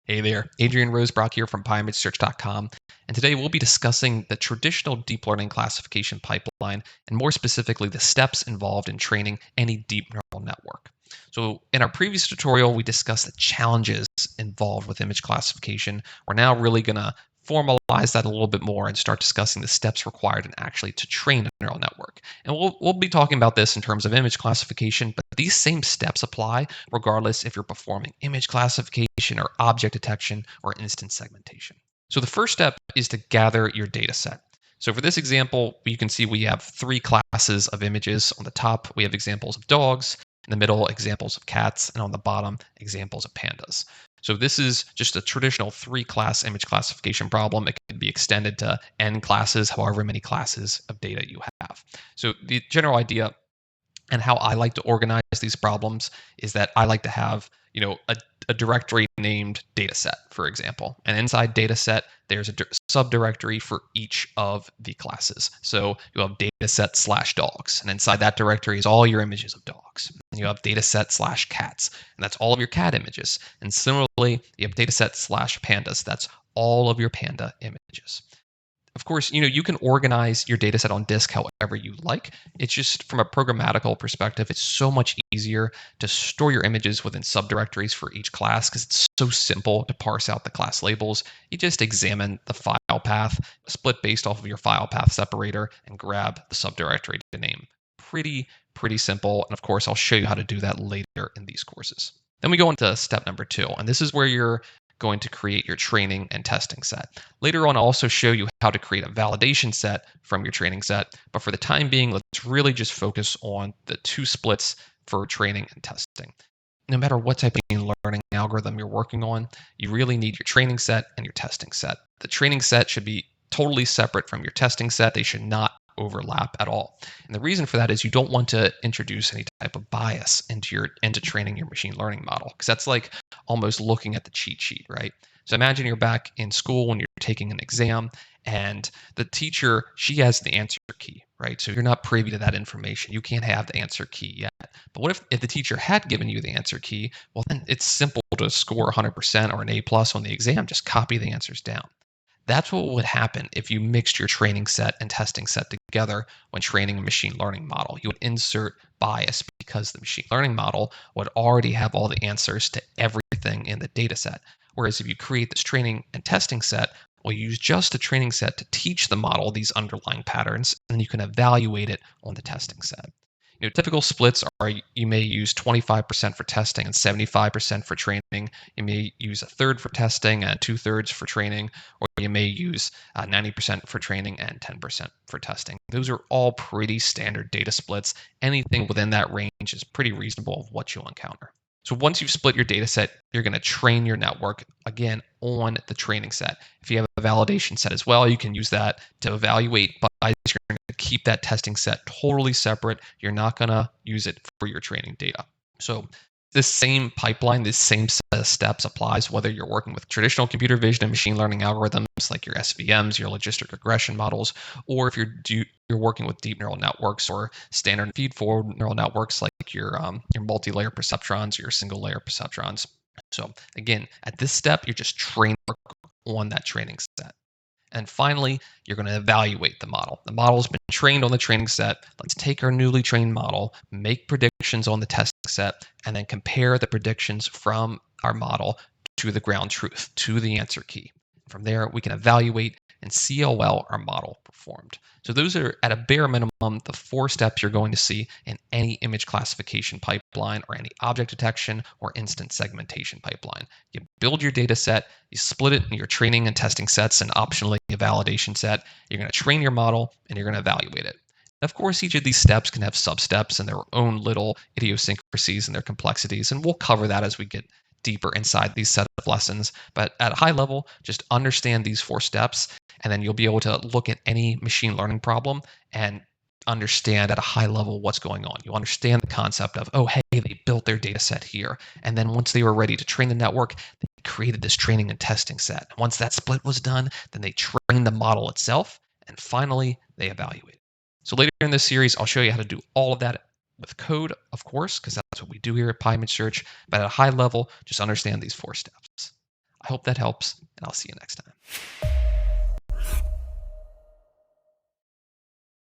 Hey there, Adrian Rosebrock here from Parameterized.com, and today we'll be discussing the traditional deep learning classification pipeline, and more specifically, the steps involved in training any deep neural network. So in our previous tutorial, we discussed the challenges involved with image classification. We're now really going to formalize that a little bit more and start discussing the steps required actually to train a neural network. And we'll be talking about this in terms of image classification, but these same steps apply regardless if you're performing image classification or object detection or instance segmentation. So the first step is to gather your data set. So for this example, you can see we have three classes of images. On the top, we have examples of dogs. In the middle, examples of cats. And on the bottom, examples of pandas. So this is just a traditional three-class image classification problem. It can be extended to n classes, however many classes of data you have. So the general idea and how I like to organize these problems is that I like to have, a directory named dataset, for example. And inside dataset, there's a subdirectory for each of the classes. So you have dataset/dogs, and inside that directory is all your images of dogs. And you have dataset/cats, and that's all of your cat images. And similarly, you have dataset/pandas. That's all of your panda images. Of course, you can organize your data set on disk however you like. It's just from a programmatical perspective, it's so much easier to store your images within subdirectories for each class because it's so simple to parse out the class labels. You just examine the file path, split based off of your file path separator, and grab the subdirectory to name. Pretty simple. And of course, I'll show you how to do that later in these courses. Then we go into step number 2, and this is where you're going to create your training and testing set. Later on, I'll also show you how to create a validation set from your training set. But for the time being, let's really just focus on the two splits for training and testing. No matter what type of machine learning algorithm you're working on, you really need your training set and your testing set. The training set should be totally separate from your testing set. They should not overlap at all. And the reason for that is you don't want to introduce any type of bias into training your machine learning model, because that's like almost looking at the cheat sheet, right? So imagine you're back in school when you're taking an exam and the teacher, she has the answer key, right? So you're not privy to that information. You can't have the answer key yet. But what if the teacher had given you the answer key? Well, then it's simple to score 100% or an A+ on the exam. Just copy the answers down. That's what would happen if you mixed your training set and testing set together when training a machine learning model. You would insert bias because the machine learning model would already have all the answers to everything in the data set. Whereas if you create this training and testing set, well, you use just the training set to teach the model these underlying patterns, and then you can evaluate it on the testing set. Typical splits are you may use 25% for testing and 75% for training. You may use a third for testing and 2/3 for training, or you may use 90% for training and 10% for testing. Those are all pretty standard data splits. Anything within that range is pretty reasonable of what you'll encounter. So once you've split your data set, you're going to train your network, again, on the training set. If you have a validation set as well, you can use that to evaluate, but you're going to keep that testing set totally separate. You're not going to use it for your training data. So this same pipeline, this same set of steps applies whether you're working with traditional computer vision and machine learning algorithms like your SVMs, your logistic regression models, or if you're working with deep neural networks or standard feed-forward neural networks like your multi-layer perceptrons or your single-layer perceptrons. So again, at this step, you're just training on that training set. And finally, you're going to evaluate the model. The model's been trained on the training set. Let's take our newly trained model, make predictions on the test set, and then compare the predictions from our model to the ground truth, to the answer key. From there, we can evaluate and see how well our model performed. So those are, at a bare minimum, the 4 steps you're going to see in any image classification pipeline or any object detection or instance segmentation pipeline. You build your data set, you split it in your training and testing sets, and optionally a validation set. You're going to train your model, and you're going to evaluate it. Of course, each of these steps can have sub-steps and their own little idiosyncrasies and their complexities, and we'll cover that as we get deeper inside these set of lessons. But at a high level, just understand these 4 steps, and then you'll be able to look at any machine learning problem and understand at a high level what's going on. You'll understand the concept of, oh, hey, they built their data set here. And then once they were ready to train the network, they created this training and testing set. Once that split was done, then they trained the model itself, and finally, they evaluate. So later in this series, I'll show you how to do all of that with code, of course, because that's what we do here at PyImageSearch. But at a high level, just understand these 4 steps. I hope that helps, and I'll see you next time.